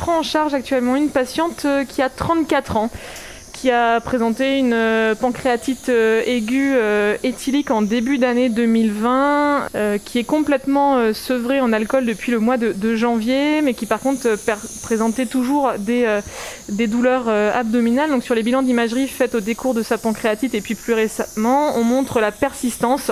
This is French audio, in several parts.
prends en charge actuellement une patiente qui a 34 ans, qui a présenté une pancréatite aiguë éthylique en début d'année 2020, qui est complètement sevrée en alcool depuis le mois de janvier, mais qui par contre présentait toujours des douleurs abdominales. Donc sur les bilans d'imagerie faits au décours de sa pancréatite et puis plus récemment, on montre la persistance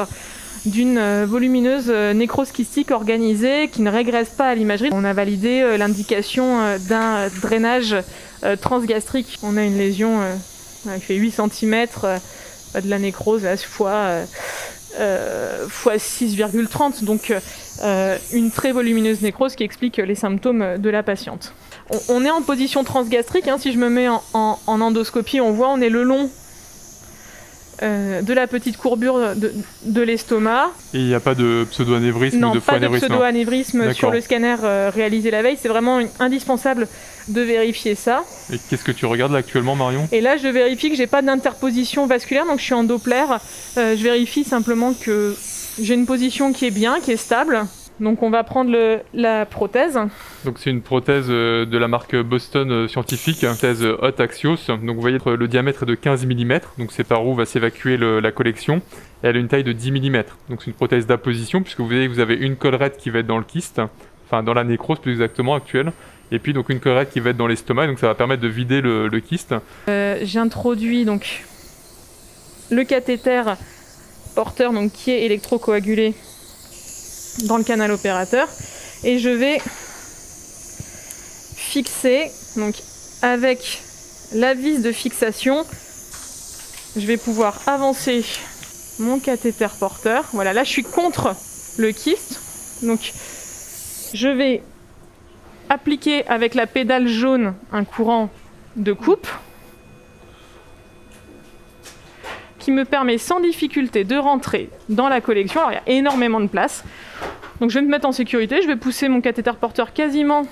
d'une volumineuse nécrose kystique organisée qui ne régresse pas à l'imagerie. On a validé l'indication d'un drainage transgastrique. On a une lésion qui fait 8 cm, de la nécrose là, fois 6,30, donc une très volumineuse nécrose qui explique les symptômes de la patiente. On est en position transgastrique, hein, si je me mets en endoscopie, on voit on est le long de la petite courbure de l'estomac. Et il n'y a pas de pseudo-anévrisme ou de faux anévrisme? Non, pas de pseudo-anévrisme sur le scanner réalisé la veille. C'est vraiment indispensable de vérifier ça. Et qu'est-ce que tu regardes là actuellement, Marion? Et là, je vérifie que j'ai pas d'interposition vasculaire, donc je suis en Doppler. Je vérifie simplement que j'ai une position qui est bien, qui est stable. Donc on va prendre la prothèse. Donc c'est une prothèse de la marque Boston Scientific, prothèse Hot Axios. Donc vous voyez le diamètre est de 15 mm, donc c'est par où va s'évacuer la collection. Et elle a une taille de 10 mm. Donc c'est une prothèse d'apposition puisque vous voyez que vous avez une collerette qui va être dans le kyste, enfin dans la nécrose plus exactement actuelle. Et puis donc une collerette qui va être dans l'estomac, donc ça va permettre de vider le kyste. J'introduis donc le cathéter porteur donc, qui est électrocoagulé dans le canal opérateur et je vais fixer donc avec la vis de fixation, je vais pouvoir avancer mon cathéter porteur. Voilà, là je suis contre le kyste, donc je vais appliquer avec la pédale jaune un courant de coupe qui me permet sans difficulté de rentrer dans la collection. Alors il y a énormément de place. Donc je vais me mettre en sécurité, je vais pousser mon cathéter porteur quasiment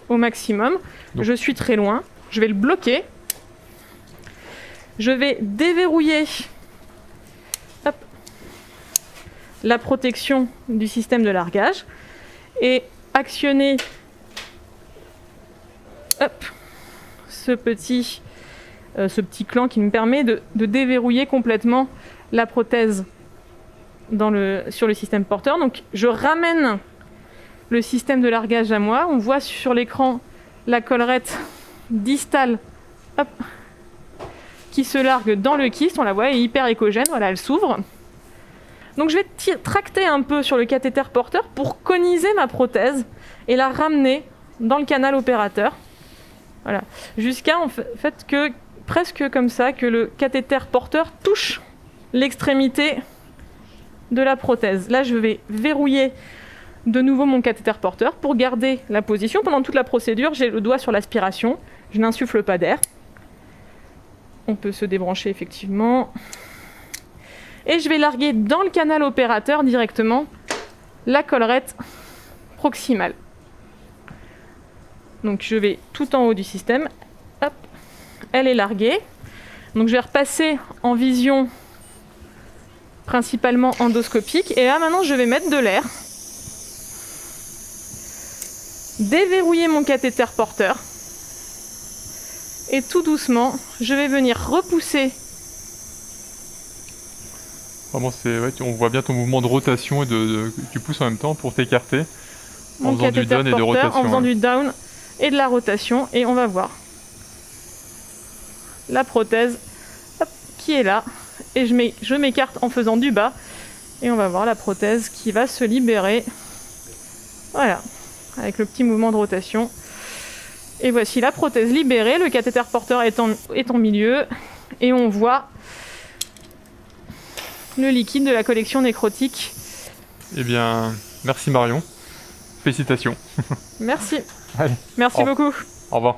au maximum. Je suis très loin, je vais le bloquer. Je vais déverrouiller la protection du système de largage et actionner ce petit clan qui me permet de déverrouiller complètement la prothèse sur le système porteur. Donc je ramène le système de largage à moi. On voit sur l'écran la collerette distale qui se largue dans le kyste. On la voit, elle est hyper écogène. Voilà, elle s'ouvre. Donc je vais tracter un peu sur le cathéter porteur pour coniser ma prothèse et la ramener dans le canal opérateur. Voilà, jusqu'à en fait que presque comme ça, que le cathéter porteur touche l'extrémité de la prothèse. Là, je vais verrouiller de nouveau mon cathéter porteur pour garder la position. Pendant toute la procédure, j'ai le doigt sur l'aspiration. Je n'insuffle pas d'air. On peut se débrancher effectivement. Et je vais larguer dans le canal opérateur directement la collerette proximale. Donc je vais tout en haut du système. Hop, elle est larguée. Donc je vais repasser en vision principalement endoscopique. Et là maintenant je vais mettre de l'air. Déverrouiller mon cathéter porteur. Et tout doucement, je vais venir repousser. Vraiment, on voit bien ton mouvement de rotation et tu pousses en même temps pour t'écarter. En faisant du down et de rotation. En faisant du down et de la rotation. Et on va voir la prothèse qui est là. Et je m'écarte en faisant du bas. Et on va voir la prothèse qui va se libérer. Voilà, avec le petit mouvement de rotation. Et voici la prothèse libérée. Le cathéter porteur est en milieu. Et on voit le liquide de la collection nécrotique. Eh bien, merci Marion. Félicitations. Merci. Allez. Merci beaucoup. Au revoir.